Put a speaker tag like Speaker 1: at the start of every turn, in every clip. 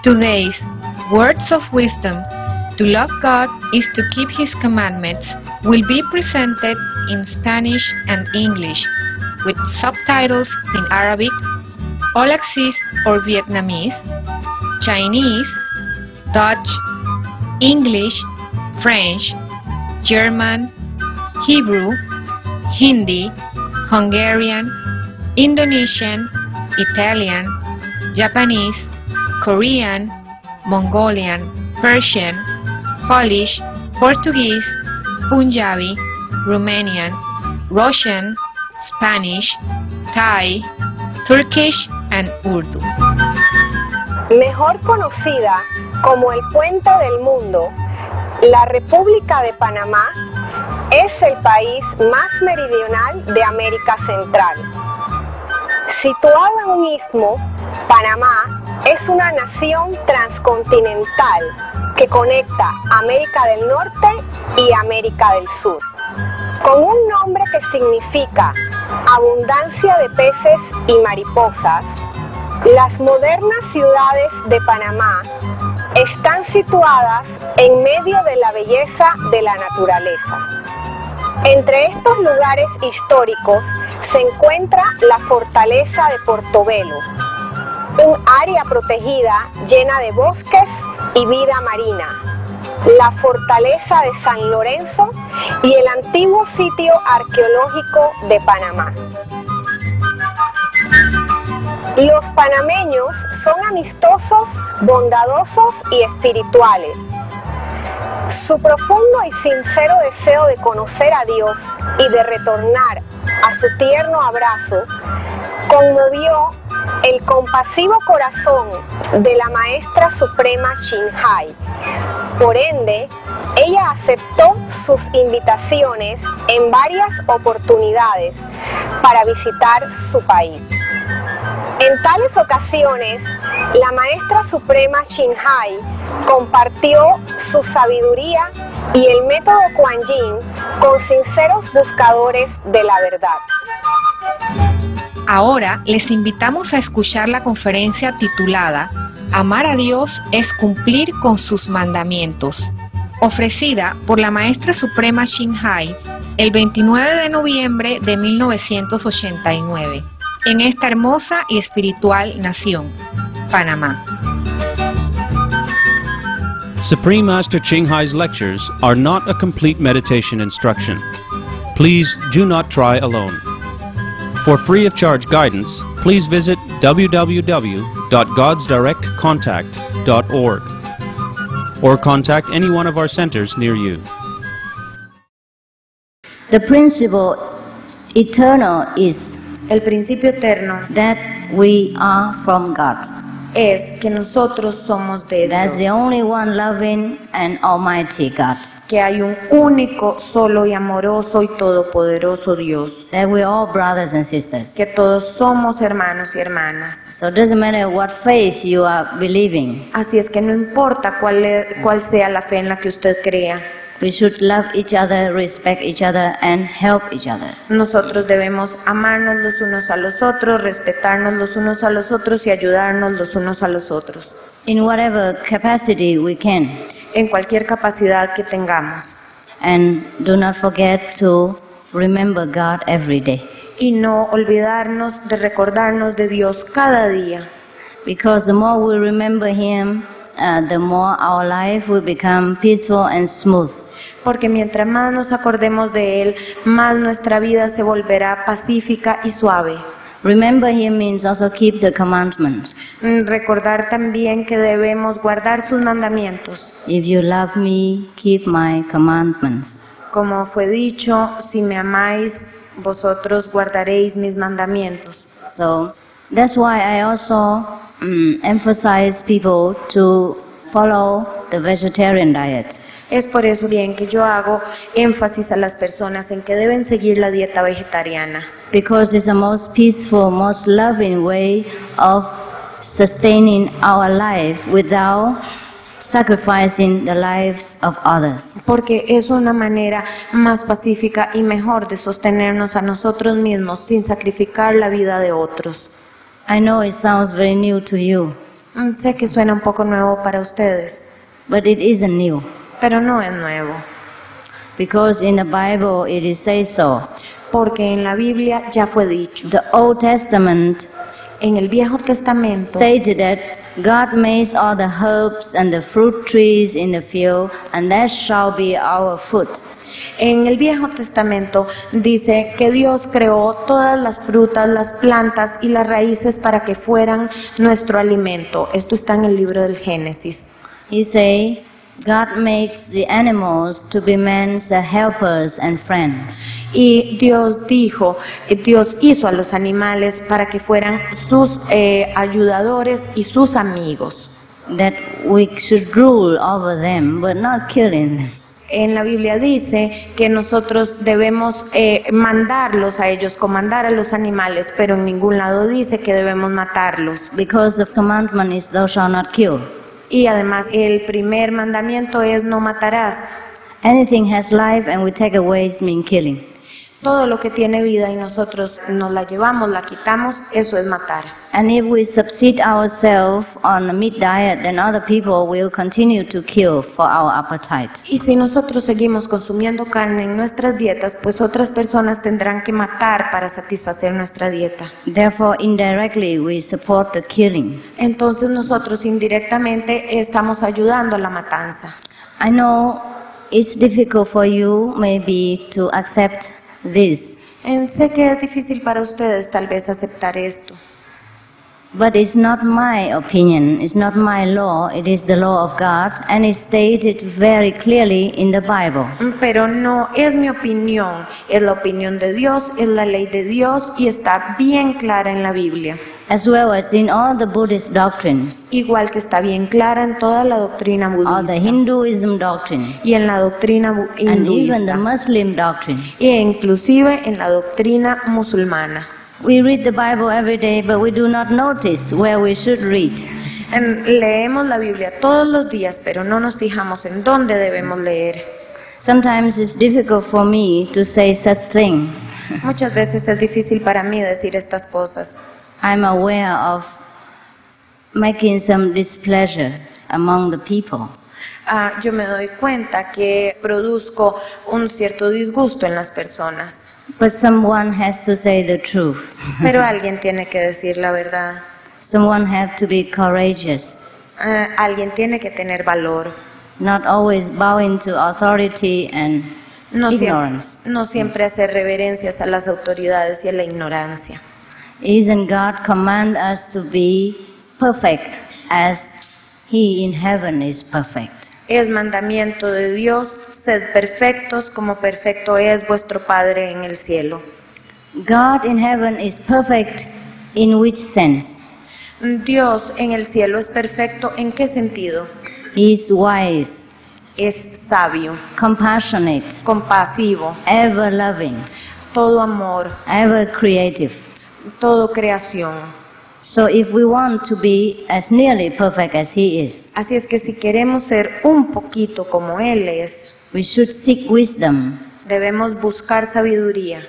Speaker 1: Today's words of wisdom: to love God is to keep His commandments, will be presented in Spanish and English, with subtitles in Arabic, Aulacese or Vietnamese, Chinese, Dutch, English, French, German, Hebrew, Hindi, Hungarian, Indonesian, Italian, Japanese, Korean, Mongolian, Persian, Polish, Portuguese, Punjabi, Romanian, Russian, Spanish, Thai, Turkish, and Urdu.
Speaker 2: Mejor conocida como el Puente del Mundo, la República de Panamá es el país más meridional de América Central. Situado en un istmo, Panamá es una nación transcontinental que conecta América del Norte y América del Sur. Con un nombre que significa abundancia de peces y mariposas, las modernas ciudades de Panamá están situadas en medio de la belleza de la naturaleza. Entre estos lugares históricos se encuentra la fortaleza de Portobelo, un área protegida llena de bosques y vida marina, la fortaleza de San Lorenzo y el antiguo sitio arqueológico de Panamá. Los panameños son amistosos, bondadosos y espirituales. Su profundo y sincero deseo de conocer a Dios y de retornar a su tierno abrazo conmovió el compasivo corazón de la Maestra Suprema Ching Hai. Por ende, ella aceptó sus invitaciones en varias oportunidades para visitar su país. En tales ocasiones, la Maestra Suprema Ching Hai compartió su sabiduría y el método Kuan Yin con sinceros buscadores de la verdad.
Speaker 1: Ahora les invitamos a escuchar la conferencia titulada Amar a Dios es cumplir con sus mandamientos, ofrecida por la Maestra Suprema Ching Hai el 29 de noviembre de 1989, en esta hermosa y espiritual nación, Panamá.
Speaker 3: Supreme Master Ching Hai's lectures are not a complete meditation instruction. Please do not try alone. For free of charge guidance, please visit www.godsdirectcontact.org or contact any one of our centers near you.
Speaker 4: The principle eternal is
Speaker 5: El principio eterno
Speaker 4: that we are from God.
Speaker 5: es que nosotros somos de
Speaker 4: That's
Speaker 5: Dios,
Speaker 4: the only one loving and almighty God.
Speaker 5: que hay un único, solo y amoroso y todopoderoso Dios,
Speaker 4: That we're all brothers and sisters.
Speaker 5: que todos somos hermanos y hermanas.
Speaker 4: So it doesn't matter what faith you are believing.
Speaker 5: Así es que no importa cuál sea la fe en la que usted crea,
Speaker 4: We should love each other, respect each other, and help each other.
Speaker 5: nosotros debemos amarnos los unos a los otros, respetarnos los unos a los otros y ayudarnos los unos a los otros,
Speaker 4: In whatever capacity we can.
Speaker 5: en cualquier capacidad que tengamos.
Speaker 4: And do not forget to remember God every day.
Speaker 5: Y no olvidarnos de recordarnos de Dios cada día,
Speaker 4: Because the more we remember Him, the more our life will become peaceful and smooth.
Speaker 5: porque mientras más nos acordemos de Él, más nuestra vida se volverá pacífica y suave.
Speaker 4: Remember Him means also keep the commandments.
Speaker 5: Recordar también que debemos guardar sus mandamientos.
Speaker 4: If you love me, keep my commandments.
Speaker 5: Como fue dicho, si me amáis, vosotros guardaréis mis mandamientos.
Speaker 4: So that's why I also emphasize people to follow the vegetarian diet.
Speaker 5: Es por eso bien que yo hago énfasis a las personas en que deben seguir la dieta vegetariana,
Speaker 4: Because it's the most peaceful, most loving way of sustaining our life without sacrificing the lives of others.
Speaker 5: porque es una manera más pacífica y mejor de sostenernos a nosotros mismos sin sacrificar la vida de otros.
Speaker 4: I know it sounds very new to you.
Speaker 5: Sé que suena un poco nuevo para ustedes,
Speaker 4: but it isn't new.
Speaker 5: pero no es nuevo,
Speaker 4: Because in the Bible it is says so.
Speaker 5: porque en la Biblia ya fue dicho.
Speaker 4: The Old Testament
Speaker 5: En el Viejo Testamento
Speaker 4: stated that God makes all the herbs and the fruit trees in the field, and that shall be our food.
Speaker 5: En el Viejo Testamento dice que Dios creó todas las frutas, las plantas y las raíces para que fueran nuestro alimento. Esto está en el libro del Génesis.
Speaker 4: He say, God makes the animals to be men's helpers and friends.
Speaker 5: Y Dios dijo, Dios hizo a los animales para que fueran sus ayudadores y sus amigos.
Speaker 4: That we should rule over them, but not killing them.
Speaker 5: En la Biblia dice que nosotros debemos mandarlos a ellos, comandar a los animales, pero en ningún lado dice que debemos matarlos.
Speaker 4: Because the commandment is thou shalt not kill.
Speaker 5: Y además el primer mandamiento es no matarás.
Speaker 4: Anything has life and we take away it means killing.
Speaker 5: Todo lo que tiene vida y nosotros nos la llevamos, la quitamos, eso es matar.
Speaker 4: And if we subsist ourselves on a meat diet, then other people will continue to kill for our appetite.
Speaker 5: Y si nosotros seguimos consumiendo carne en nuestras dietas, pues otras personas tendrán que matar para satisfacer nuestra dieta.
Speaker 4: Therefore, indirectly, we support the killing.
Speaker 5: Entonces nosotros indirectamente estamos ayudando a la matanza.
Speaker 4: I know it's difficult for you maybe to accept this,
Speaker 5: Sé que es difícil para ustedes tal vez aceptar esto,
Speaker 4: but it's not my opinion, it's not my law, it is the law of God, and it's stated very clearly in the Bible.
Speaker 5: pero no es mi opinión, es la opinión de Dios, es la ley de Dios y está bien clara en la Biblia.
Speaker 4: As well as in all the Buddhist doctrines,
Speaker 5: Igual que está bien clara en toda la doctrina
Speaker 4: or the
Speaker 5: budista
Speaker 4: Hinduism doctrine,
Speaker 5: y en la doctrina
Speaker 4: and even the
Speaker 5: hinduista
Speaker 4: Muslim doctrine.
Speaker 5: e inclusive en la doctrina musulmana.
Speaker 4: We read the Bible every day, but we do not notice where we should read.
Speaker 5: Leemos la Biblia todos los días, pero no nos fijamos en dónde debemos leer.
Speaker 4: Sometimes it's difficult for me to say such things.
Speaker 5: Muchas veces es difícil para mí decir estas cosas.
Speaker 4: I'm aware of making some displeasure among the people.
Speaker 5: Yo me doy cuenta que produzco un cierto disgusto en las personas,
Speaker 4: But someone has to say the truth.
Speaker 5: pero alguien tiene que decir la verdad.
Speaker 4: Someone have to be courageous,
Speaker 5: Alguien tiene que tener valor.
Speaker 4: not always bowing to authority and
Speaker 5: No
Speaker 4: ignorance.
Speaker 5: no siempre hacer reverencias a las autoridades y a la ignorancia.
Speaker 4: Isn't God command us to be perfect as He in heaven is perfect?
Speaker 5: Es mandamiento de Dios, sed perfectos como perfecto es vuestro Padre en el cielo.
Speaker 4: God in heaven is perfect in which sense?
Speaker 5: Dios en el cielo es perfecto, ¿en qué sentido?
Speaker 4: He is wise,
Speaker 5: Es sabio,
Speaker 4: compassionate,
Speaker 5: compasivo,
Speaker 4: ever loving,
Speaker 5: todo amor,
Speaker 4: ever creative.
Speaker 5: todo creación.
Speaker 4: So if we want to be as nearly perfect as He is,
Speaker 5: Así es que si queremos ser un poquito como Él es,
Speaker 4: we should seek wisdom
Speaker 5: debemos buscar sabiduría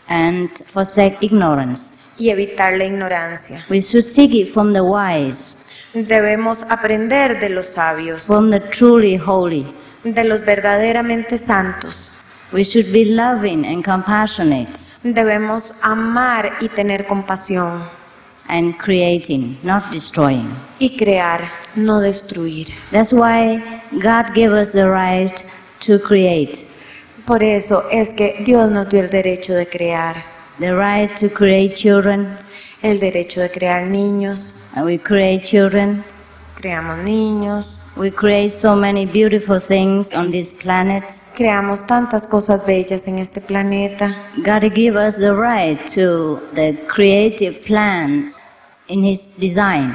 Speaker 4: and forsake ignorance.
Speaker 5: y evitar la ignorancia.
Speaker 4: We should seek it from the wise,
Speaker 5: Debemos aprender de los sabios,
Speaker 4: from the truly holy.
Speaker 5: de los verdaderamente santos.
Speaker 4: We should be loving and compassionate
Speaker 5: Debemos amar y tener compasión
Speaker 4: and creating, not destroying.
Speaker 5: y crear, no destruir.
Speaker 4: That's why God gave us the right to create,
Speaker 5: Por eso es que Dios nos dio el derecho de crear,
Speaker 4: the right to create children,
Speaker 5: el derecho de crear niños.
Speaker 4: and we create children.
Speaker 5: Creamos niños,
Speaker 4: We create so many beautiful things on this planet.
Speaker 5: creamos tantas cosas bellas en este planeta.
Speaker 4: God gave us the right to the creative plan in His design.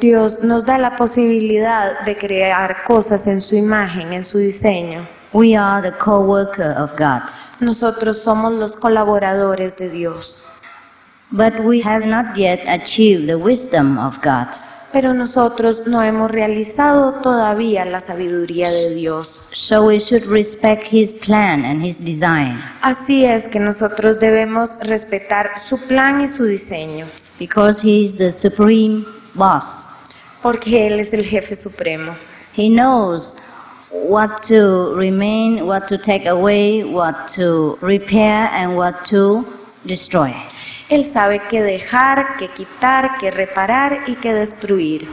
Speaker 5: Dios nos da la posibilidad de crear cosas en su imagen, en su diseño.
Speaker 4: We are the co-worker of God.
Speaker 5: Nosotros somos los colaboradores de Dios,
Speaker 4: But we have not yet achieved the wisdom of God.
Speaker 5: pero nosotros no hemos realizado todavía la sabiduría de Dios.
Speaker 4: So we should respect His plan and His design,
Speaker 5: Así es que nosotros debemos respetar su plan y su diseño,
Speaker 4: because He is the supreme boss.
Speaker 5: porque Él es el jefe supremo.
Speaker 4: He knows what to remain, what to take away, what to repair, and what to destroy.
Speaker 5: Él sabe qué dejar, qué quitar, qué reparar y qué destruir.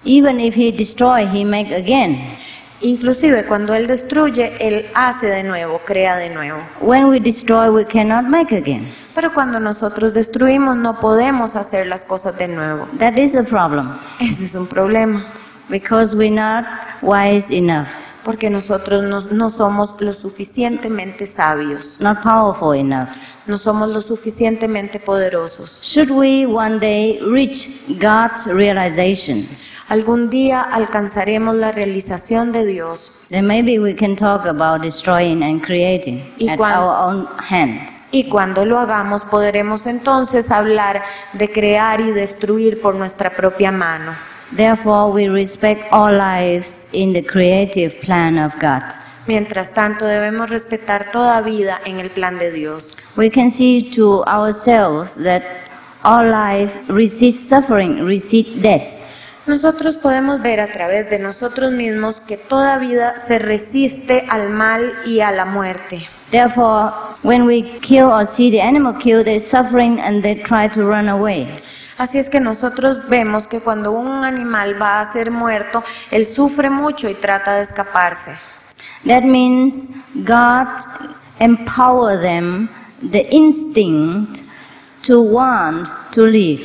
Speaker 4: Even if he destroy, he make again.
Speaker 5: Inclusive cuando Él destruye, Él hace de nuevo, crea de nuevo.
Speaker 4: When we destroy, we cannot make again.
Speaker 5: Pero cuando nosotros destruimos, no podemos hacer las cosas de nuevo.
Speaker 4: That is a problem,
Speaker 5: Ese es un problema,
Speaker 4: because we're not wise enough,
Speaker 5: porque nosotros no somos lo suficientemente sabios,
Speaker 4: not powerful enough.
Speaker 5: no somos lo suficientemente poderosos.
Speaker 4: Should we one day reach God's realization,
Speaker 5: Algún día alcanzaremos la realización de Dios,
Speaker 4: then maybe we can talk about destroying and creating
Speaker 5: Y
Speaker 4: at
Speaker 5: cuando-
Speaker 4: our own hand.
Speaker 5: y cuando lo hagamos podremos entonces hablar de crear y destruir por nuestra propia mano.
Speaker 4: Therefore, we respect all lives in the creative plan of God.
Speaker 5: Mientras tanto, debemos respetar toda vida en el plan de Dios.
Speaker 4: We can see to ourselves that all life resists suffering, resists death.
Speaker 5: Nosotros podemos ver a través de nosotros mismos que toda vida se resiste al mal y a la muerte.
Speaker 4: Therefore, when we kill or see the animal kill, they're suffering and they try to run away.
Speaker 5: Así es que nosotros vemos que cuando un animal va a ser muerto, él sufre mucho y trata de escaparse.
Speaker 4: That means God empower them the instinct to want to live.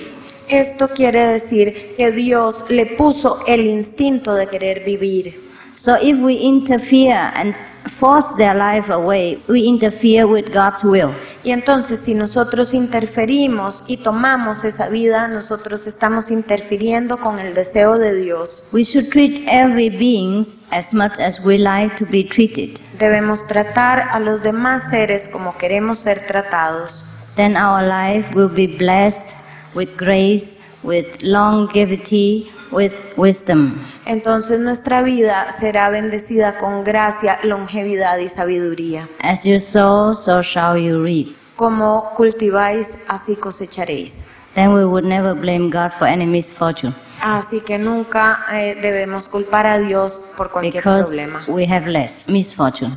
Speaker 5: Esto quiere decir que Dios le puso el instinto de querer vivir.
Speaker 4: So if we interfere and force their life away, we interfere with God's will.
Speaker 5: Y entonces si nosotros interferimos y tomamos esa vida, nosotros estamos interfiriendo con el deseo de Dios.
Speaker 4: We should treat every being as much as we like to be treated.
Speaker 5: Debemos tratar a los demás seres como queremos ser tratados.
Speaker 4: Then our life will be blessed with grace, with longevity, with wisdom.
Speaker 5: Entonces nuestra vida será bendecida con gracia, longevidad y sabiduría.
Speaker 4: As you sow, so shall you reap.
Speaker 5: Como cultiváis, así cosecharéis.
Speaker 4: Then we would never blame God for any misfortune,
Speaker 5: Así que nunca debemos culpar a Dios por cualquier
Speaker 4: because
Speaker 5: problema,
Speaker 4: we have less misfortune.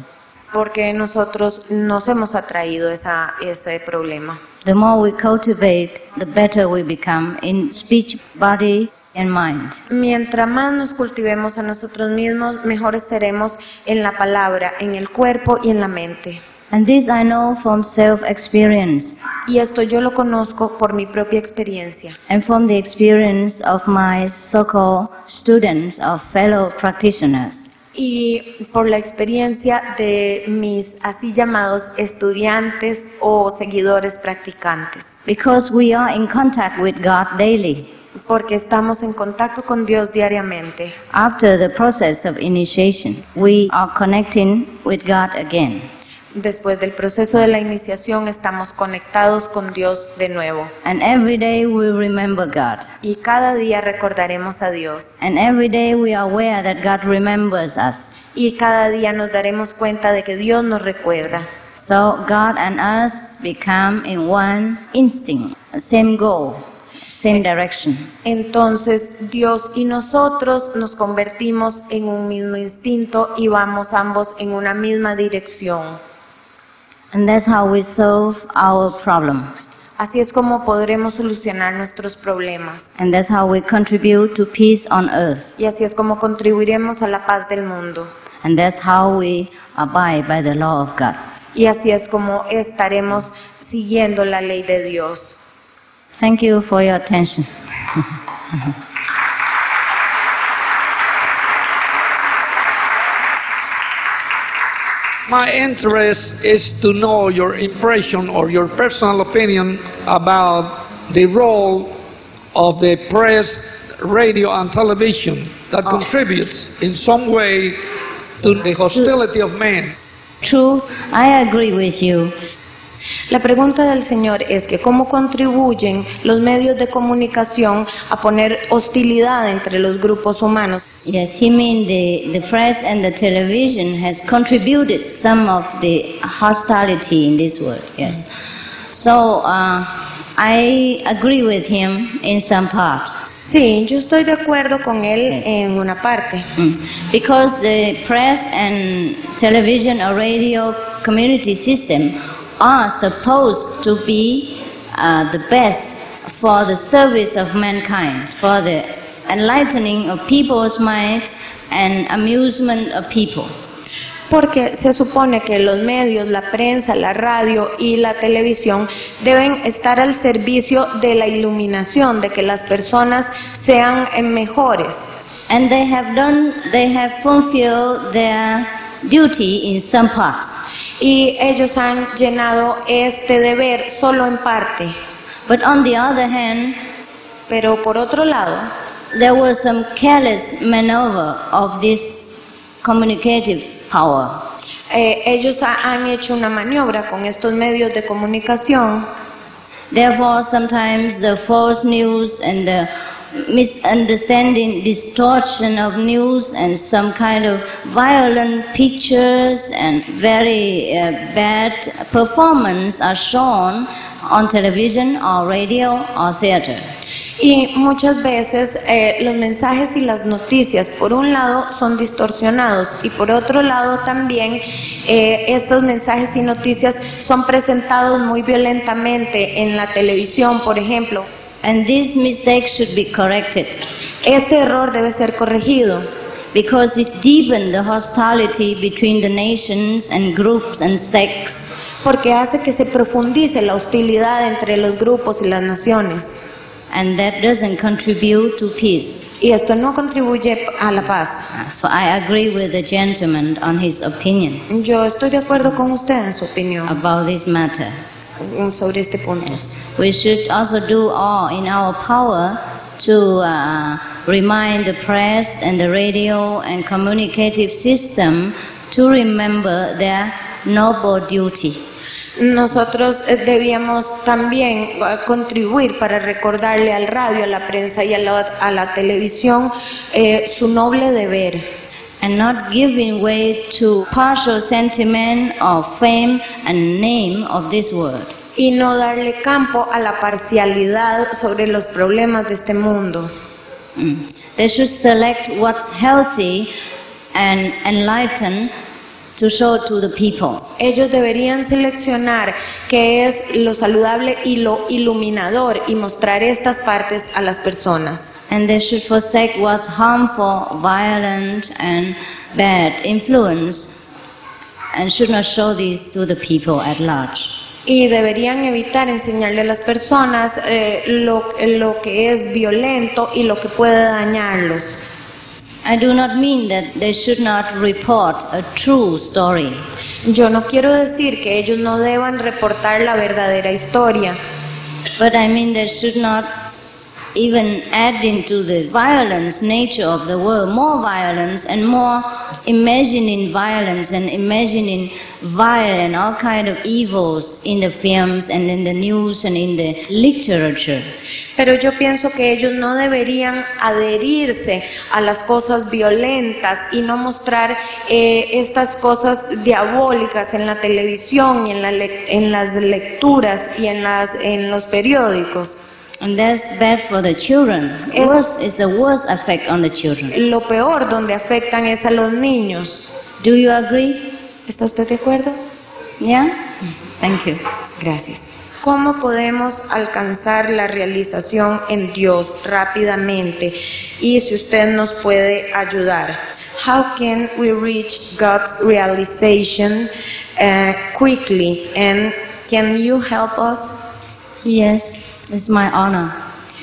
Speaker 5: porque nosotros nos hemos atraído ese problema.
Speaker 4: The more we cultivate, the better we become in speech, body, and mind.
Speaker 5: Mientras más nos cultivemos a nosotros mismos, mejores seremos en la palabra, en el cuerpo y en la mente.
Speaker 4: And this I know from self-experience
Speaker 5: Y esto yo lo conozco por mi propia experiencia
Speaker 4: and from the experience of my so-called students or fellow practitioners.
Speaker 5: y por la experiencia de mis así llamados estudiantes o seguidores practicantes,
Speaker 4: Because we are in contact with God daily.
Speaker 5: porque estamos en contacto con Dios diariamente.
Speaker 4: After the process of initiation, we are connecting with God again.
Speaker 5: Después del proceso de la iniciación estamos conectados con Dios de nuevo
Speaker 4: And every day we remember God.
Speaker 5: y cada día recordaremos a Dios
Speaker 4: And every day we are aware that God remembers us.
Speaker 5: y cada día nos daremos cuenta de que Dios nos recuerda.
Speaker 4: So God and us become in one instinct, same goal, same direction.
Speaker 5: Entonces Dios y nosotros nos convertimos en un mismo instinto y vamos ambos en una misma dirección.
Speaker 4: And that's how we solve our problems.
Speaker 5: Así es como podremos solucionar nuestros problemas
Speaker 4: And that's how we contribute to peace on earth.
Speaker 5: y así es como contribuiremos a la paz del mundo
Speaker 4: And that's how we abide by the law of God.
Speaker 5: y así es como estaremos siguiendo la ley de Dios.
Speaker 4: Thank you for your attention.
Speaker 6: My interest is to know your impression or your personal opinion about the role of the press, radio, and television that contributes in some way to the hostility of men.
Speaker 4: True, I agree with you.
Speaker 5: La pregunta del Señor es que cómo contribuyen los medios de comunicación a poner hostilidad entre los grupos humanos.
Speaker 4: Yes, he means the press and the television has contributed some of the hostility in this world. Yes. So I agree with him in some part.
Speaker 5: Sí, yo estoy de acuerdo con él en una parte.
Speaker 4: Because the press and television or radio community system are supposed to be the best for the service of mankind, for the enlightening of people's mind and amusement of people.
Speaker 5: Porque se supone que los medios, la prensa, la radio y la televisión deben estar al servicio de la iluminación, de que las personas sean mejores.
Speaker 4: And they have fulfilled their duty in some part.
Speaker 5: Y ellos han llenado este deber solo en parte.
Speaker 4: But on the other hand,
Speaker 5: pero por otro lado,
Speaker 4: there was some careless maneuver of this communicative power.
Speaker 5: Ellos han hecho una maniobra con estos medios de comunicación.
Speaker 4: Therefore, sometimes the false news and the misunderstanding, distortion of news and some kind of violent pictures and very bad performance are shown on television or radio or theater.
Speaker 5: Y muchas veces los mensajes y las noticias, por un lado, son distorsionados y por otro lado también estos mensajes y noticias son presentados muy violentamente en la televisión, por ejemplo.
Speaker 4: And this mistake should be corrected.
Speaker 5: Este error debe ser corregido.
Speaker 4: Because it deepened the hostility between the nations and groups and sects.
Speaker 5: Porque hace que se profundice la hostilidad entre los grupos y las naciones.
Speaker 4: And that doesn't contribute to peace.
Speaker 5: Y esto no contribuye a la paz.
Speaker 4: So I agree with the gentleman on his opinion.
Speaker 5: Yo estoy de acuerdo con usted en su opinión.
Speaker 4: About this matter.
Speaker 5: Sobre este punto.
Speaker 4: Yes. We should also do all in our power to remind the press and the radio and communicative system to remember their noble duty.
Speaker 5: Nosotros debíamos también contribuir para recordarle al radio, a la prensa y a la televisión su noble deber.
Speaker 4: And not giving way to partial sentiment or fame and name of this world.
Speaker 5: Y no darle campo a la parcialidad sobre los problemas de este mundo.
Speaker 4: They should select what's healthy and enlightened to show to the people.
Speaker 5: Ellos deberían seleccionar qué es lo saludable y lo iluminador y mostrar estas partes a las personas.
Speaker 4: And they should forsake what's harmful, violent and bad influence and should not show these to the people at large.
Speaker 5: Y deberían evitar enseñarle a las personas lo que es violento y lo que puede dañarlos.
Speaker 4: I do not mean that they should not report a true story.
Speaker 5: Yo no quiero decir que ellos no deban reportar la verdadera historia.
Speaker 4: But I mean they should not even add into the violence nature of the world, more violence and more imagining violence and imagining violence, all kind of evils in the films and in the news and in the literature.
Speaker 5: Pero yo pienso que ellos no deberían adherirse a las cosas violentas y no mostrar estas cosas diabólicas en la televisión y en las lecturas y en los periódicos.
Speaker 4: And that's bad for the children. Worse is the worst effect on the children.
Speaker 5: Lo peor donde afectan es a los niños.
Speaker 4: Do you agree?
Speaker 5: ¿Está usted de acuerdo?
Speaker 4: Yeah? Thank you.
Speaker 5: Gracias. ¿Cómo podemos alcanzar la realización en Dios rápidamente? Y si usted nos puede ayudar. How can we reach God's realization quickly? And can you help us?
Speaker 4: Yes. It's my honor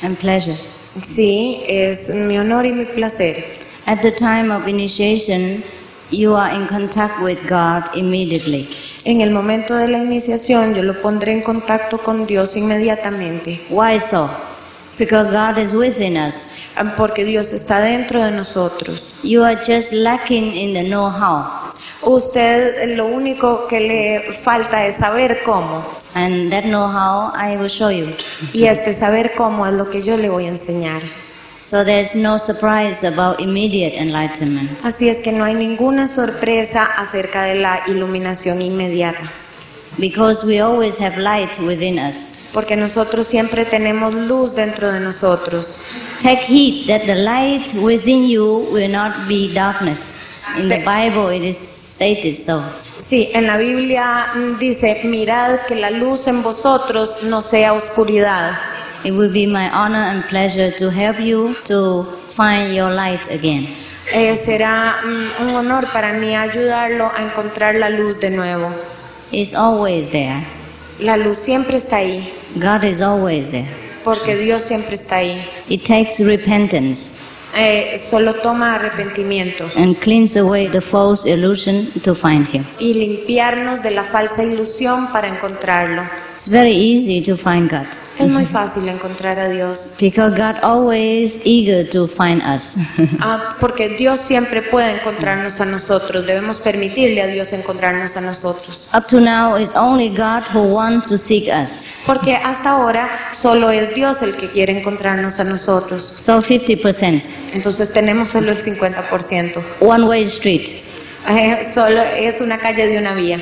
Speaker 4: and pleasure.
Speaker 5: Sí, es mi honor y mi placer.
Speaker 4: At the time of initiation, you are in contact with God immediately.
Speaker 5: En el momento de la iniciación, yo lo pondré en contacto con Dios inmediatamente.
Speaker 4: Why so? Because God is within us.
Speaker 5: Porque Dios está dentro de nosotros.
Speaker 4: You are just lacking in the know-how.
Speaker 5: Usted lo único que le falta es saber cómo.
Speaker 4: And that know-how I will show you.
Speaker 5: Y este saber cómo es lo que yo le voy a enseñar.
Speaker 4: So there's no surprise about immediate enlightenment.
Speaker 5: Así es que no hay ninguna sorpresa acerca de la iluminación inmediata.
Speaker 4: Because we always have light within us.
Speaker 5: Porque nosotros siempre tenemos luz dentro de nosotros.
Speaker 4: take heed that the light within you will not be darkness. In the Bible it is stated so.
Speaker 5: Sí, en la Biblia dice, mirad que la luz en vosotros no sea oscuridad.
Speaker 4: It will be my honor and pleasure to help you to find your light again.
Speaker 5: Será un honor para mí ayudarlo a encontrar la luz de nuevo.
Speaker 4: It's always there.
Speaker 5: La luz siempre está ahí,
Speaker 4: God is always there.
Speaker 5: porque Dios siempre está ahí.
Speaker 4: It takes repentance
Speaker 5: Solo toma arrepentimiento
Speaker 4: and cleans away the false illusion to find Him.
Speaker 5: y limpiarnos de la falsa ilusión para encontrarlo.
Speaker 4: It's very easy to find God
Speaker 5: Es muy fácil encontrar a Dios,
Speaker 4: because God always eager to find us.
Speaker 5: porque Dios siempre puede encontrarnos a nosotros. Debemos permitirle a Dios encontrarnos a nosotros.
Speaker 4: Up to now, it's only God who wants to seek us.
Speaker 5: Porque hasta ahora solo es Dios el que quiere encontrarnos a nosotros.
Speaker 4: So 50%,
Speaker 5: Entonces tenemos solo el 50%.
Speaker 4: one-way street.
Speaker 5: Solo es una calle de una vía.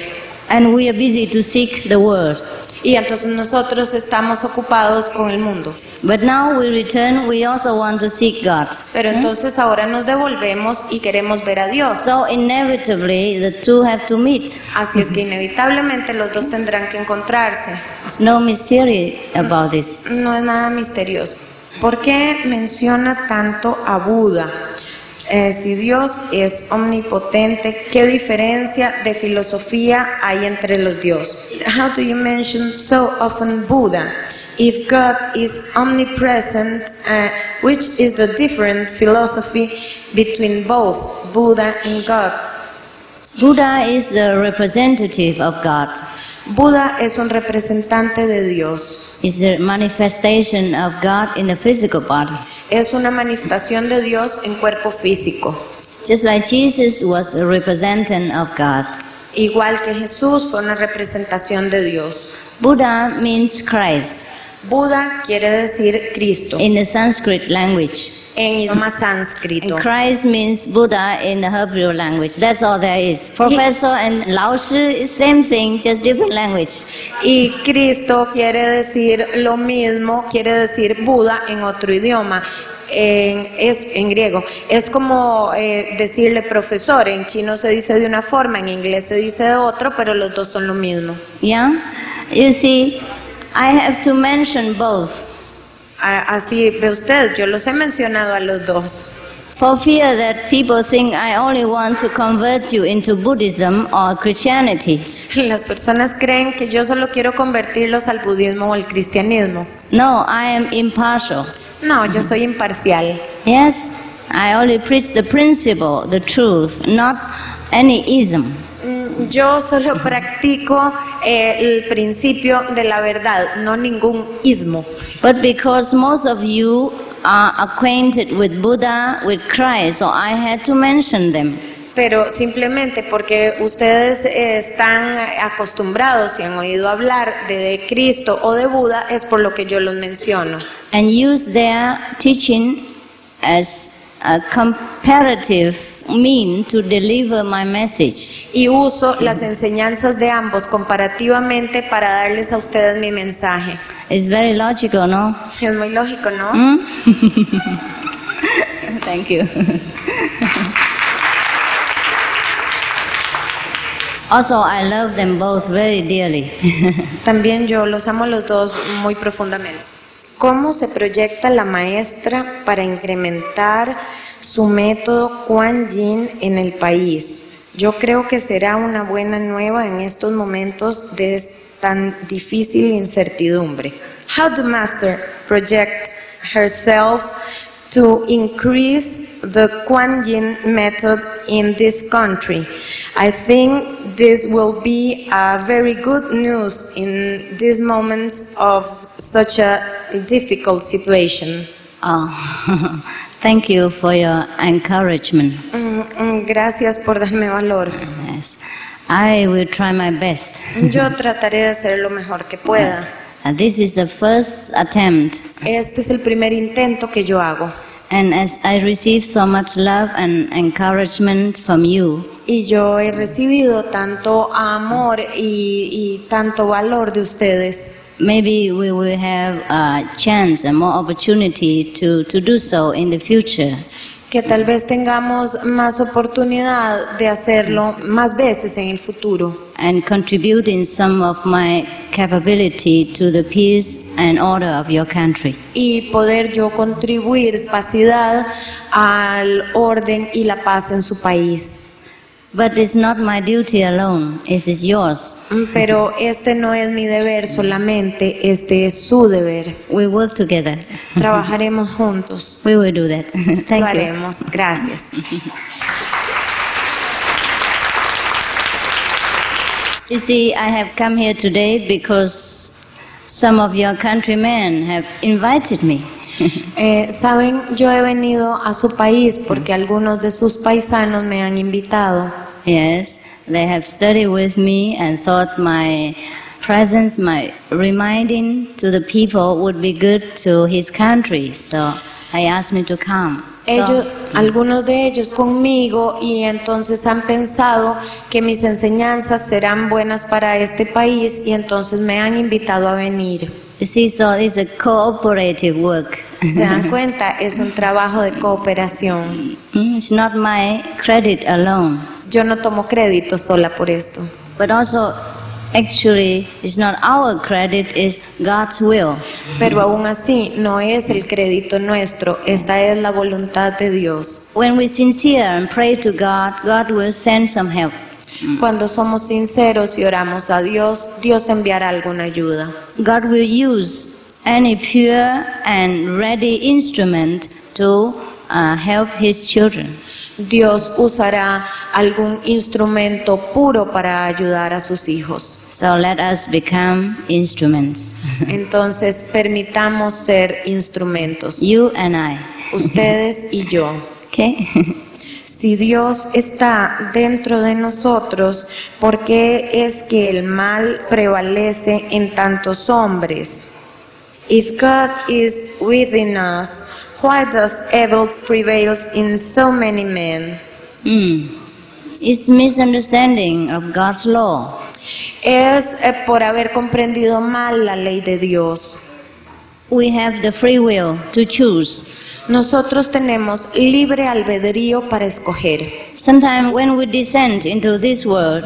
Speaker 4: And we are busy to seek the world.
Speaker 5: Y entonces nosotros estamos ocupados con el mundo.
Speaker 4: But now we return, we also want to seek God.
Speaker 5: Pero entonces ahora nos devolvemos y queremos ver a Dios.
Speaker 4: So inevitably, the two have to meet.
Speaker 5: Así es que inevitablemente los dos tendrán que encontrarse.
Speaker 4: There's no mystery about this.
Speaker 5: No es nada misterioso. ¿Por qué menciona tanto a Buda? Si Dios es omnipotente, ¿qué diferencia de filosofía hay entre los dioses? How do you mention so often Buddha? If God is omnipresent, which is the different philosophy between both Buddha and God?
Speaker 4: Buddha is the representative of God.
Speaker 5: Buda es un representante de Dios.
Speaker 4: It's the manifestation of God in the physical body.
Speaker 5: Es una manifestación de Dios en cuerpo físico.
Speaker 4: Just like Jesus was a representative of God.
Speaker 5: Igual que Jesús fue una representación de Dios.
Speaker 4: Buddha means Christ
Speaker 5: Buda quiere decir Cristo
Speaker 4: in the Sanskrit language.
Speaker 5: en idioma sánscrito.
Speaker 4: And Christ means Buddha in the Hebrew language. That's all there is. Professor and Lao Shi is same thing, just different language.
Speaker 5: Y Cristo quiere decir lo mismo, quiere decir Buda en otro idioma. En griego. Es como decirle profesor. En chino se dice de una forma, en inglés se dice de otro, pero los dos son lo mismo.
Speaker 4: Yeah? You see, I have to mention both.
Speaker 5: Así ve usted, yo los he mencionado a los dos.
Speaker 4: For fear that people think I only want to convert you into Buddhism or Christianity.
Speaker 5: Las personas creen que yo solo quiero convertirlos al budismo o al cristianismo.
Speaker 4: No, I am impartial.
Speaker 5: No, yo soy imparcial.
Speaker 4: Yes, I only preach the principle, the truth, not any ism.
Speaker 5: Yo solo practico el principio de la verdad, no ningún ismo.
Speaker 4: But because most of you are acquainted with Buddha, with Christ, so I had to mention them.
Speaker 5: Pero simplemente porque ustedes están acostumbrados y han oído hablar de Cristo o de Buda, es por lo que yo los menciono.
Speaker 4: And use their teaching as a comparative mean to deliver my message.
Speaker 5: Y uso las enseñanzas de ambos comparativamente para darles a ustedes mi mensaje.
Speaker 4: It's very logical, no?
Speaker 5: Es muy lógico, ¿no?
Speaker 4: Thank you. Also, I love them both very dearly.
Speaker 5: También yo los amo a los dos muy profundamente. ¿Cómo se proyecta la maestra para incrementar su método Kuan Yin en el país? Yo creo que será una buena nueva en estos momentos de tan difícil incertidumbre. How do Master project herself to increase the Kuan Yin method in this country? I think this will be a very good news in these moments of such a difficult situation.
Speaker 4: Oh, thank you for your encouragement.
Speaker 5: Gracias por darme valor.
Speaker 4: Yes, I will try my best.
Speaker 5: Yo trataré de hacer lo mejor que pueda.
Speaker 4: This is the first attempt.
Speaker 5: Este es el primer intento que yo hago.
Speaker 4: And as I receive so much love and encouragement from you,
Speaker 5: y yo he recibido tanto amor y tanto valor de ustedes.
Speaker 4: maybe we will have a chance and more opportunity to do so in the future.
Speaker 5: Que tal vez tengamos más oportunidad de hacerlo más veces en el futuro.
Speaker 4: And contributing some of my capability to the peace and order of your country.
Speaker 5: Y poder yo contribuir capacidad al orden y la paz en su país.
Speaker 4: But it's not my duty alone, it is yours.
Speaker 5: Pero este no es mi deber solamente, este es su deber.
Speaker 4: We work together.
Speaker 5: Trabajaremos juntos.
Speaker 4: We will do that.
Speaker 5: Lo
Speaker 4: Thank you.
Speaker 5: haremos. Gracias.
Speaker 4: You see, I have come here today because some of your countrymen have invited me.
Speaker 5: Saben, yo he venido a su país porque algunos de sus paisanos me han invitado.
Speaker 4: Yes, they have studied with me and thought my presence, my reminding to the people would be good to his country. So I asked me to come.
Speaker 5: Algunos de ellos conmigo, y entonces han pensado que mis enseñanzas serán buenas para este país y entonces me han invitado a venir.
Speaker 4: You see, so it's a cooperative work.
Speaker 5: ¿Se dan cuenta? Es un trabajo de cooperación.
Speaker 4: It's not my credit alone.
Speaker 5: Yo no tomo crédito sola por esto.
Speaker 4: But also, actually, it's not our credit, it's God's will.
Speaker 5: Pero aún así, no es el crédito nuestro, esta es la voluntad de Dios.
Speaker 4: When we sincere and pray to God, God will send some help.
Speaker 5: Cuando somos sinceros y oramos a Dios, Dios enviará alguna ayuda.
Speaker 4: God will use any pure and ready instrument to help His children.
Speaker 5: Dios usará algún instrumento puro para ayudar a sus hijos.
Speaker 4: So let us become instruments.
Speaker 5: Entonces, permitamos ser instrumentos.
Speaker 4: You and I.
Speaker 5: Ustedes y yo.
Speaker 4: Okay?
Speaker 5: Si Dios está dentro de nosotros, ¿por qué es que el mal prevalece en tantos hombres? If God is within us, why does evil prevail in so many men?
Speaker 4: It's misunderstanding of God's law.
Speaker 5: Es por haber comprendido mal la ley de Dios.
Speaker 4: We have the free will to choose.
Speaker 5: Nosotros tenemos libre albedrío para escoger.
Speaker 4: Sometimes when we descend into this world,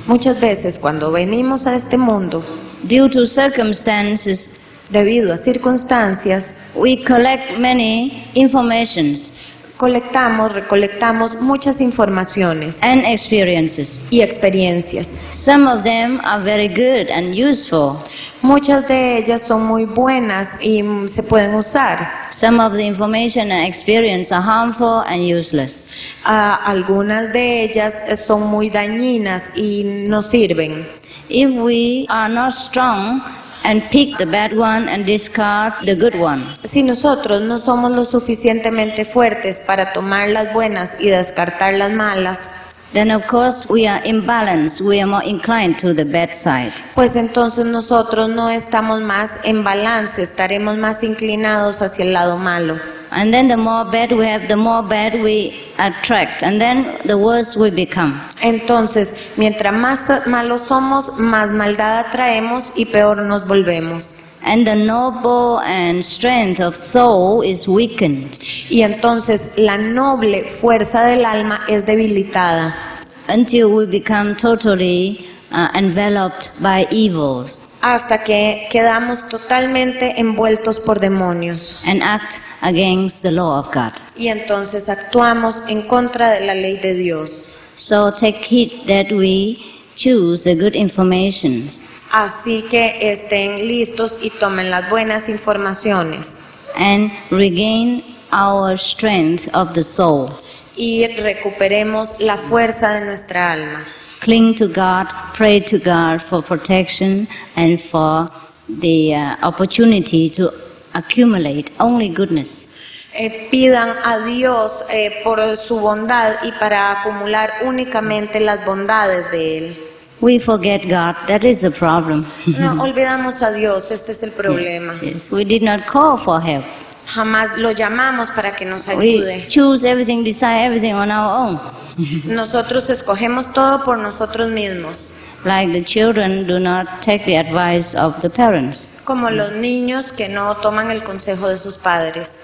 Speaker 5: Muchas veces cuando venimos a este mundo,
Speaker 4: due to circumstances,
Speaker 5: debido a circunstancias,
Speaker 4: we collect many informations
Speaker 5: recolectamos muchas informaciones
Speaker 4: and experiences.
Speaker 5: y experiencias.
Speaker 4: Some of them are very good and useful.
Speaker 5: Muchas de ellas son muy buenas y se pueden usar.
Speaker 4: Some of the information and experience are harmful and useless.
Speaker 5: Algunas de ellas son muy dañinas y no sirven.
Speaker 4: If we are not strong and pick the bad one and discard the good one,
Speaker 5: Si nosotros no somos lo suficientemente fuertes para tomar las buenas y descartar las malas,
Speaker 4: then of course we are imbalanced, we are more inclined to the bad side.
Speaker 5: pues entonces nosotros no estamos más en balance, estaremos más inclinados hacia el lado malo.
Speaker 4: And then the more bad we have, the more bad we attract, and then the worse we become.
Speaker 5: Entonces, mientras más malos somos, más maldad atraemos y peor nos volvemos.
Speaker 4: And the noble and strength of soul is weakened
Speaker 5: Y entonces la noble fuerza del alma es debilitada
Speaker 4: until we become totally enveloped by evils
Speaker 5: hasta que quedamos totalmente envueltos por demonios.
Speaker 4: and act against the law of God.
Speaker 5: Y entonces actuamos en contra de la ley de Dios.
Speaker 4: So take heed that we choose the good information
Speaker 5: Así que estén listos y tomen las buenas informaciones
Speaker 4: and regain our strength of the soul.
Speaker 5: y recuperemos la fuerza de nuestra alma.
Speaker 4: Cling to God, pray to God for protection and for the opportunity to accumulate only goodness.
Speaker 5: Pidan a Dios por su bondad y para acumular únicamente las bondades de Él.
Speaker 4: We forget God, that is the problem.
Speaker 5: No olvidamos a Dios, este es el problema.
Speaker 4: Yes, we did not call for help.
Speaker 5: Jamás lo llamamos para que nos
Speaker 4: We
Speaker 5: ayude.
Speaker 4: choose everything, decide everything on our own.
Speaker 5: Nosotros escogemos todo por nosotros mismos.
Speaker 4: like the children do not take the advice of the parents.
Speaker 5: Como los niños que no toman el consejo de sus padres.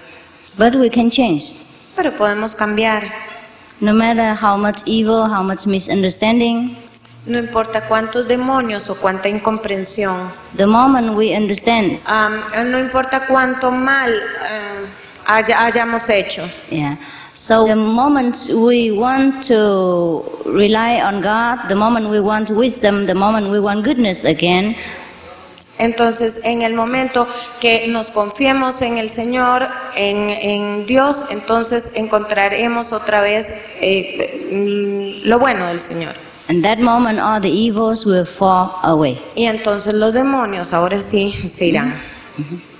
Speaker 4: But we can change.
Speaker 5: Pero podemos cambiar.
Speaker 4: No matter how much evil, how much misunderstanding,
Speaker 5: No importa cuántos demonios o cuánta incomprensión.
Speaker 4: the moment we understand,
Speaker 5: No importa cuánto mal hayamos hecho.
Speaker 4: yeah. So the moment we want to rely on God, the moment we want wisdom, the moment we want goodness again,
Speaker 5: Entonces, en el momento que nos confiemos en el Señor, en Dios, entonces encontraremos otra vez lo bueno del Señor.
Speaker 4: and that moment all the evils will fall away.
Speaker 5: Y entonces los demonios ahora sí se irán.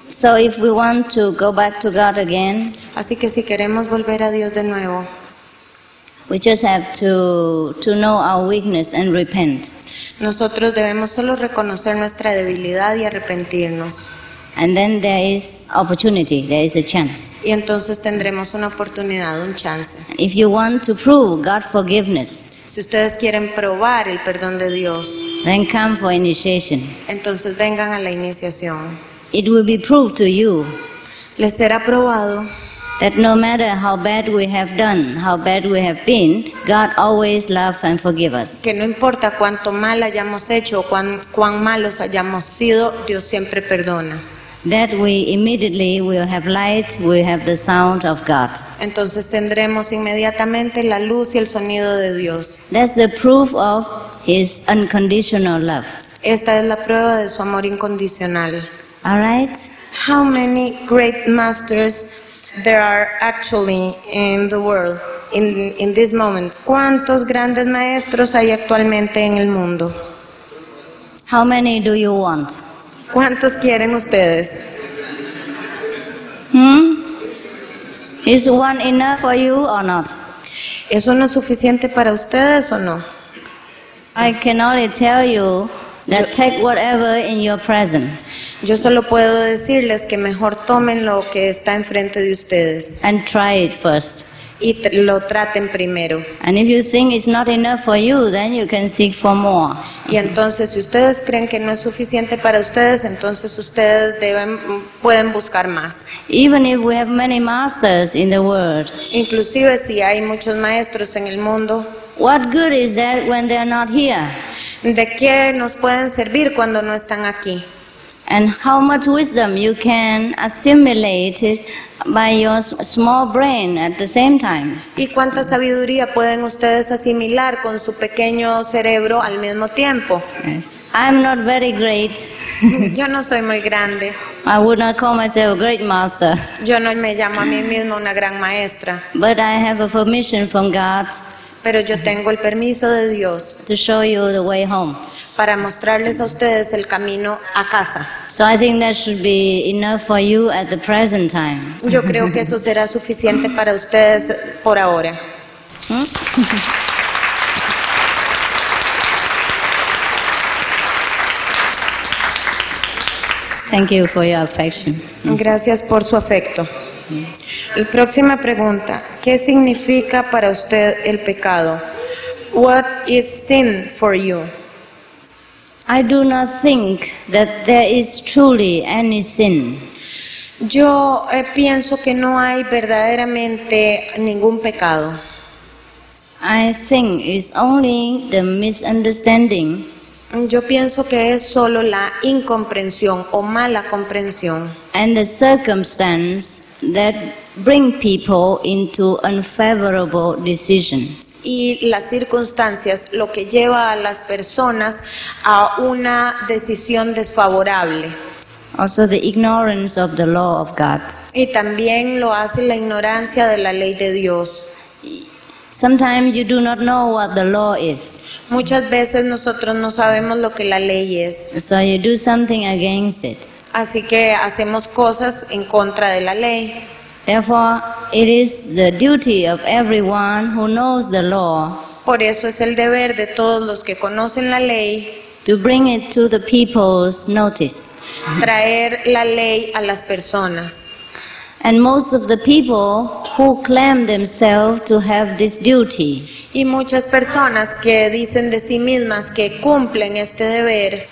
Speaker 4: So if we want to go back to God again,
Speaker 5: Así que si queremos volver a Dios de nuevo,
Speaker 4: we just have to know our weakness and repent.
Speaker 5: nosotros debemos solo reconocer nuestra debilidad y arrepentirnos.
Speaker 4: And then there is opportunity, there is a chance.
Speaker 5: Y entonces tendremos una oportunidad, un chance.
Speaker 4: If you want to prove God's forgiveness,
Speaker 5: Si ustedes quieren probar el perdón de Dios,
Speaker 4: then come for initiation.
Speaker 5: entonces vengan a la iniciación.
Speaker 4: It will be proved to you
Speaker 5: Les será probado
Speaker 4: that no matter how bad we have done, how bad we have been, God always loves and forgives us.
Speaker 5: que no importa cuánto mal hayamos hecho o cuán malos hayamos sido, Dios siempre perdona.
Speaker 4: That we immediately will have light, we have the sound of God.
Speaker 5: Entonces tendremos inmediatamente la luz y el sonido de Dios.
Speaker 4: That's the proof of His unconditional love.
Speaker 5: Esta es la prueba de su amor incondicional.
Speaker 4: All right?
Speaker 5: How many great masters there are actually in the world in this moment? ¿Cuántos grandes maestros hay actualmente en el mundo?
Speaker 4: How many do you want?
Speaker 5: ¿Cuántos quieren ustedes?
Speaker 4: Is one enough for you or not?
Speaker 5: ¿Eso no es suficiente para ustedes o no?
Speaker 4: I can only tell you that take whatever in your present
Speaker 5: Yo solo puedo decirles que mejor tomen lo que está enfrente de ustedes
Speaker 4: and try it first.
Speaker 5: y lo traten primero.
Speaker 4: And if you think it's not enough for you, then you can seek for more.
Speaker 5: Y entonces, si ustedes creen que no es suficiente para ustedes, entonces ustedes pueden buscar más.
Speaker 4: Even if we have many masters in the world,
Speaker 5: Inclusive si hay muchos maestros en el mundo,
Speaker 4: what good is that when they're not here?
Speaker 5: ¿de qué nos pueden servir cuando no están aquí?
Speaker 4: And how much wisdom you can assimilate it by your small brain at the same time.
Speaker 5: ¿Y cuánta sabiduría pueden ustedes asimilar con su pequeño cerebro al mismo tiempo?
Speaker 4: Yes. I'm not very great.
Speaker 5: Yo no soy muy grande.
Speaker 4: I would not call myself a great master.
Speaker 5: Yo no me llamo a mí misma una gran maestra.
Speaker 4: But I have a permission from God
Speaker 5: Pero yo tengo el permiso de Dios
Speaker 4: to show you the way home.
Speaker 5: para mostrarles a ustedes el camino a casa.
Speaker 4: So I think that should be enough for you at the present time.
Speaker 5: Yo creo que eso será suficiente para ustedes por ahora.
Speaker 4: Thank you for your affection.
Speaker 5: Gracias por su afecto. La próxima pregunta. ¿Qué significa para usted el pecado? What is sin for you?
Speaker 4: I do not think that there is truly any sin.
Speaker 5: Yo pienso que no hay verdaderamente ningún pecado.
Speaker 4: I think it's only the misunderstanding
Speaker 5: Yo pienso que es solo la incomprensión o mala comprensión
Speaker 4: and the circumstance that bring people into unfavorable decision.
Speaker 5: y las circunstancias lo que lleva a las personas a una decisión desfavorable.
Speaker 4: Also the ignorance of the law of God.
Speaker 5: Y también lo hace la ignorancia de la ley de Dios.
Speaker 4: Sometimes you do not know what the law is,
Speaker 5: Muchas veces nosotros no sabemos lo que la ley es,
Speaker 4: so you do something against it.
Speaker 5: así que hacemos cosas en contra de la ley.
Speaker 4: Therefore, it is the duty of everyone who knows the law
Speaker 5: Por eso es el deber de todos los que conocen la ley
Speaker 4: to bring it to the people's notice.
Speaker 5: traer la ley a las personas.
Speaker 4: And most of the people who claim themselves to have this duty
Speaker 5: Y muchas personas que dicen de sí mismas que cumplen este deber,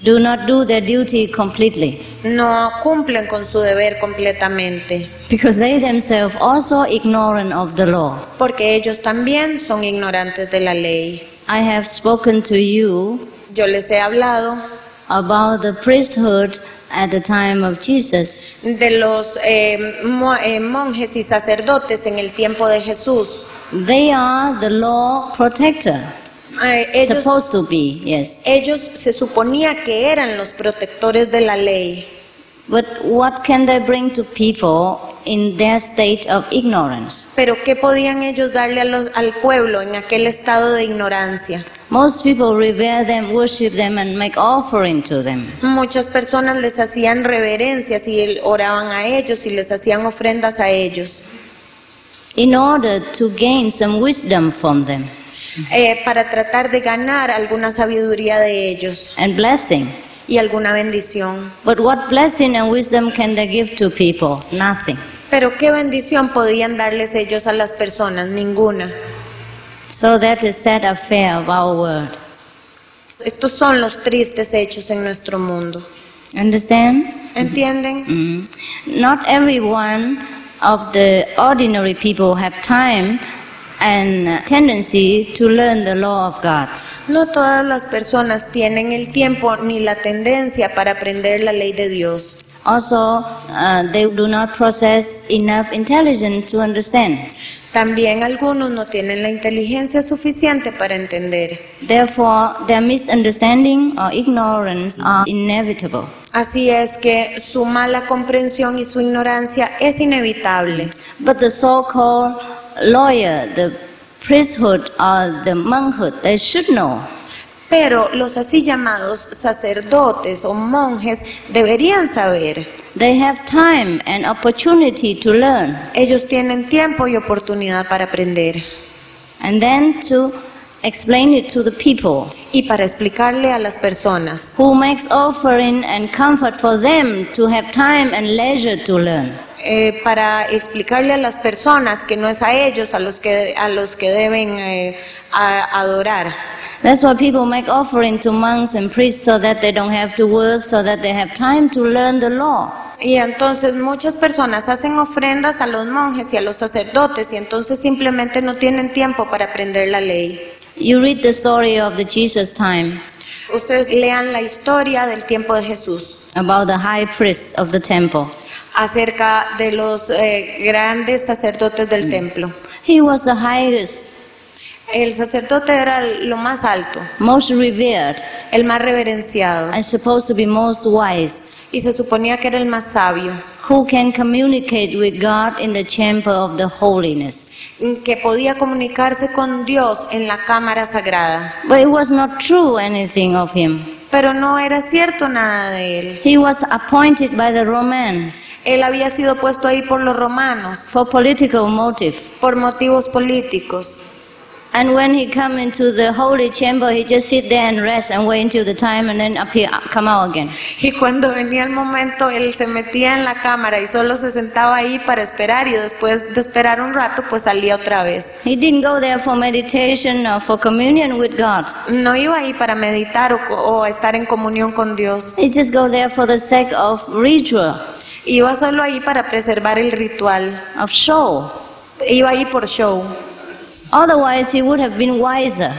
Speaker 4: do not do their duty completely,
Speaker 5: no cumplen con su deber completamente,
Speaker 4: because they themselves also ignorant of the law.
Speaker 5: porque ellos también son ignorantes de la ley.
Speaker 4: I have spoken to you
Speaker 5: Yo les he hablado
Speaker 4: about the priesthood at the time of Jesus.
Speaker 5: de los monjes y sacerdotes en el tiempo de Jesús.
Speaker 4: They are the law protector,
Speaker 5: Ellos,
Speaker 4: supposed to be, yes.
Speaker 5: ellos se suponía que eran los protectores de la ley.
Speaker 4: But what can they bring to people in their state of ignorance?
Speaker 5: Pero ¿qué podían ellos darle al pueblo en aquel estado de ignorancia?
Speaker 4: Most people revere them, worship them, and make offering to them.
Speaker 5: Muchas personas les hacían reverencias y oraban a ellos y les hacían ofrendas a ellos
Speaker 4: In order to gain some wisdom from them
Speaker 5: para tratar de ganar alguna sabiduría de ellos
Speaker 4: and blessing.
Speaker 5: y alguna bendición.
Speaker 4: But what blessing and wisdom can they give to people? Nothing.
Speaker 5: Pero ¿qué bendición podían darles ellos a las personas? Ninguna.
Speaker 4: So that is sad affair of our world.
Speaker 5: Estos son los tristes hechos en nuestro mundo.
Speaker 4: Understand?
Speaker 5: ¿Entienden?
Speaker 4: Not everyone of the ordinary people have time and tendency to learn the law of God.
Speaker 5: No todas las personas tienen el tiempo ni la tendencia para aprender la ley de Dios.
Speaker 4: Also, they do not possess enough intelligence to understand.
Speaker 5: También algunos no tienen la inteligencia suficiente para entender.
Speaker 4: Therefore, their misunderstanding or ignorance are inevitable.
Speaker 5: Así es que su mala comprensión y su ignorancia es inevitable.
Speaker 4: But the so-called lawyer, the priesthood or the monkhood, they should know.
Speaker 5: Pero los así llamados sacerdotes o monjes deberían saber.
Speaker 4: They have time and opportunity to learn,
Speaker 5: Ellos tienen tiempo y oportunidad para aprender
Speaker 4: and then to explain it to the people
Speaker 5: y para explicarle a las personas
Speaker 4: who makes offering and comfort for them to have time and leisure to learn.
Speaker 5: Para explicarle a las personas que no es a ellos a los que deben adorar.
Speaker 4: That's why people make offering to monks and priests so that they don't have to work, so that they have time to learn the law.
Speaker 5: Y entonces muchas personas hacen ofrendas a los monjes y a los sacerdotes y entonces simplemente no tienen tiempo para aprender la ley.
Speaker 4: You read the story of the Jesus time
Speaker 5: Ustedes lean la historia del tiempo de Jesús
Speaker 4: about the high priest of the temple.
Speaker 5: acerca de los grandes sacerdotes del templo.
Speaker 4: He was the highest,
Speaker 5: El sacerdote era lo más alto,
Speaker 4: most revered,
Speaker 5: el más reverenciado
Speaker 4: and supposed to be most wise,
Speaker 5: y se suponía que era el más sabio,
Speaker 4: who can communicate with God in the chamber of the holiness.
Speaker 5: que podía comunicarse con Dios en la cámara sagrada.
Speaker 4: But it was not true anything of him.
Speaker 5: Pero no era cierto nada de él.
Speaker 4: He was appointed by the Romans
Speaker 5: Él había sido puesto ahí por los romanos,
Speaker 4: for political motive.
Speaker 5: por motivos políticos.
Speaker 4: And when he come into the holy chamber, he just sit there and rest and wait until the time and then come out again.
Speaker 5: Y cuando venía el momento, él se metía en la cámara y solo se sentaba ahí para esperar y después de esperar un rato, pues salía otra vez.
Speaker 4: He didn't go there for meditation or for communion with God.
Speaker 5: No iba ahí para meditar o estar en comunión con Dios.
Speaker 4: He just go there for the sake of ritual,
Speaker 5: Iba solo ahí para preservar el ritual.
Speaker 4: of show.
Speaker 5: Iba ahí por show.
Speaker 4: Otherwise, he would have been wiser.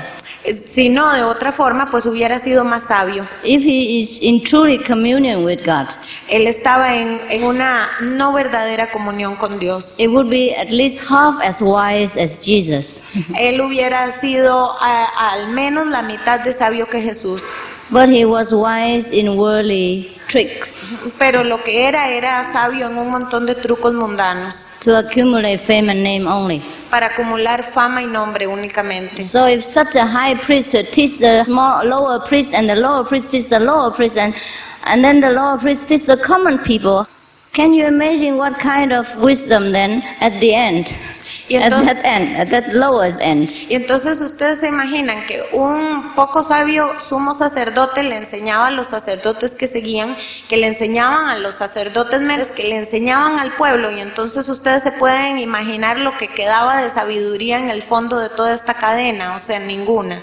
Speaker 5: Si no, de otra forma, pues hubiera sido más sabio.
Speaker 4: If he is in truly communion with God,
Speaker 5: Él estaba en una no verdadera comunión con Dios.
Speaker 4: it would be at least half as wise as Jesus.
Speaker 5: Él hubiera sido al menos la mitad de sabio que Jesús.
Speaker 4: But he was wise in worldly tricks
Speaker 5: Pero lo que era sabio en un montón de trucos mundanos
Speaker 4: to accumulate fame and name only.
Speaker 5: para acumular fama y nombre únicamente.
Speaker 4: So if such a high priest teach the lower priest, and the lower priest teach the lower priest, and then the lower priest teach the common people, can you imagine what kind of wisdom then at the end?
Speaker 5: Y
Speaker 4: at
Speaker 5: entonces,
Speaker 4: that end, at that lowest end.
Speaker 5: y entonces ustedes se imaginan que un poco sabio sumo sacerdote le enseñaba a los sacerdotes que seguían, que le enseñaban a los sacerdotes menores, que le enseñaban al pueblo, y entonces ustedes se pueden imaginar lo que quedaba de sabiduría en el fondo de toda esta cadena, o sea, ninguna.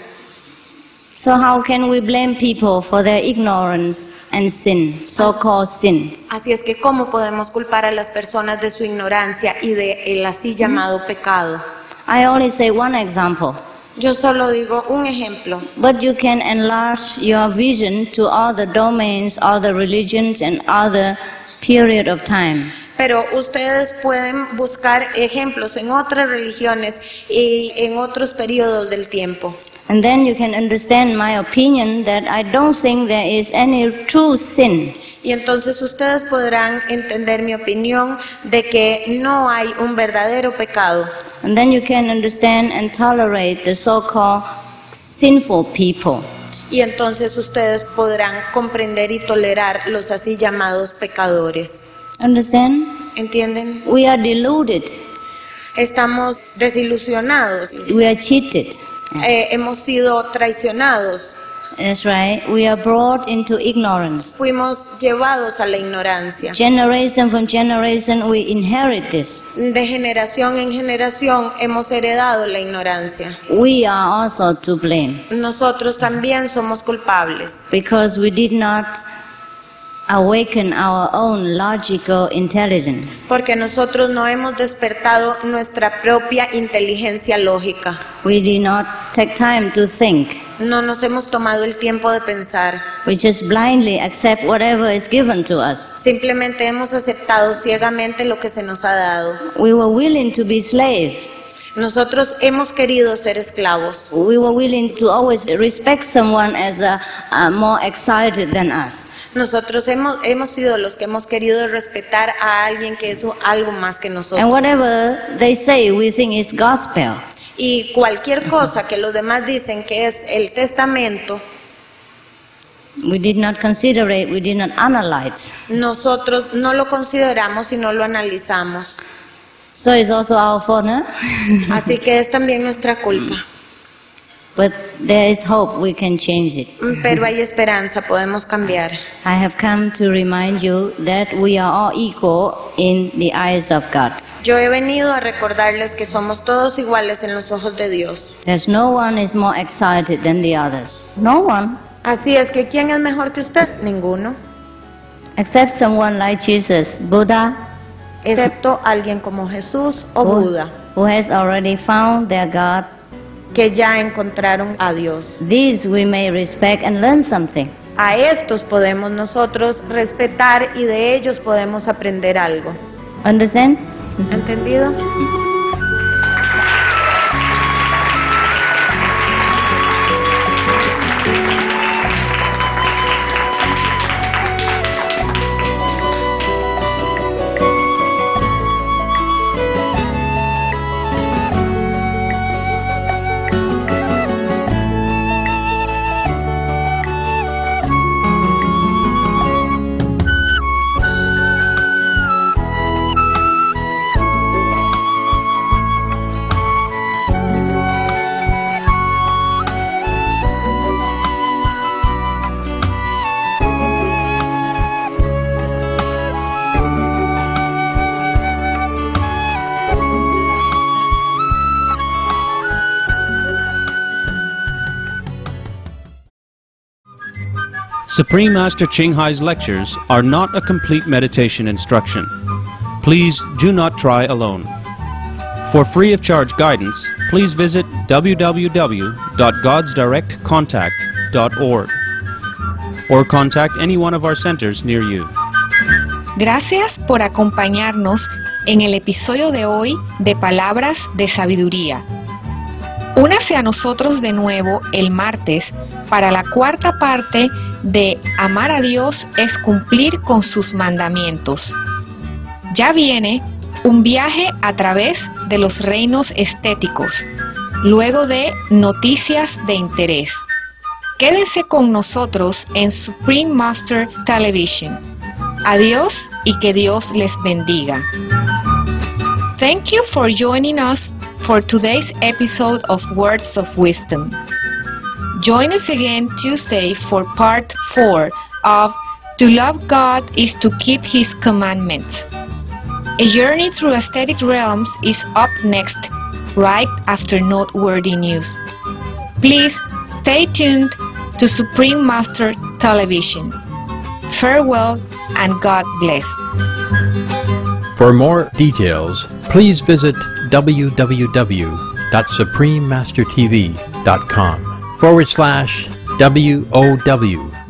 Speaker 4: So how can we blame people for their ignorance and sin, so-called sin?
Speaker 5: Así es que ¿cómo podemos culpar a las personas de su ignorancia y de el así llamado pecado?
Speaker 4: I only say one example,
Speaker 5: Yo solo digo un ejemplo,
Speaker 4: but you can enlarge your vision to other domains, other religions, and other period of time.
Speaker 5: pero ustedes pueden buscar ejemplos en otras religiones y en otros periodos del tiempo.
Speaker 4: And then you can understand my opinion that I don't think there is any true sin.
Speaker 5: Y entonces ustedes podrán entender mi opinión de que no hay un verdadero pecado.
Speaker 4: And then you can understand and tolerate the so-called sinful people.
Speaker 5: Y entonces ustedes podrán comprender y tolerar los así llamados pecadores.
Speaker 4: Understand?
Speaker 5: ¿Entienden?
Speaker 4: We are deluded.
Speaker 5: Estamos desilusionados.
Speaker 4: We are cheated.
Speaker 5: Hemos sido traicionados.
Speaker 4: That's right. We are brought into ignorance.
Speaker 5: Fuimos llevados a la ignorancia.
Speaker 4: Generation from generation we inherit this.
Speaker 5: De generación en generación hemos heredado la ignorancia.
Speaker 4: We are also to blame
Speaker 5: Nosotros también somos culpables
Speaker 4: because we did not awaken our own logical intelligence.
Speaker 5: porque nosotros no hemos despertado nuestra propia inteligencia lógica.
Speaker 4: We did not take time to think.
Speaker 5: No nos hemos tomado el tiempo de pensar.
Speaker 4: We just blindly accept whatever is given to us.
Speaker 5: Simplemente hemos aceptado ciegamente lo que se nos ha dado.
Speaker 4: We were willing to be slaves.
Speaker 5: Nosotros hemos querido ser esclavos.
Speaker 4: We were willing to always respect someone as more exalted than us.
Speaker 5: Nosotros hemos sido los que hemos querido respetar a alguien que es algo más que
Speaker 4: And
Speaker 5: nosotros.
Speaker 4: whatever they say, we think is gospel.
Speaker 5: Y cualquier cosa que los demás dicen que es el testamento,
Speaker 4: We did not consider it, we did not analyze.
Speaker 5: nosotros no lo consideramos y no lo analizamos.
Speaker 4: So it's also our fault, no?
Speaker 5: Así que es también nuestra culpa.
Speaker 4: But there is hope, we can change it.
Speaker 5: Pero hay esperanza, podemos cambiar.
Speaker 4: I have come to remind you that we are all equal in the eyes of God.
Speaker 5: Yo he venido a recordarles que somos todos iguales en los ojos de Dios.
Speaker 4: There's no one is more exalted than the others. No one,
Speaker 5: Así es que ¿quién es mejor que usted? Ninguno.
Speaker 4: except someone like Jesus, Buddha,
Speaker 5: Excepto alguien como Jesús o Buda,
Speaker 4: who has already found their God.
Speaker 5: que ya encontraron a Dios.
Speaker 4: These we may respect and learn something.
Speaker 5: A estos podemos nosotros respetar y de ellos podemos aprender algo.
Speaker 4: Understand?
Speaker 5: ¿Entendido?
Speaker 3: Supreme Master Ching Hai's lectures are not a complete meditation instruction. Please do not try alone. For free of charge guidance, please visit www.godsdirectcontact.org or contact any one of our centers near you.
Speaker 1: Gracias por acompañarnos en el episodio de hoy de Palabras de Sabiduría. Únase a nosotros de nuevo el martes para la cuarta parte de Amar a Dios es cumplir con sus mandamientos. Ya viene un viaje a través de los reinos estéticos, luego de Noticias de Interés. Quédense con nosotros en Supreme Master Television. Adiós y que Dios les bendiga. Thank you for joining us for today's episode of Words of Wisdom. Join us again Tuesday for part 4 of To Love God is to Keep His Commandments. A Journey Through Aesthetic Realms is up next, right after Noteworthy News. Please stay tuned to Supreme Master Television. Farewell and God bless.
Speaker 7: For more details, please visit www.suprememastertv.com/WOW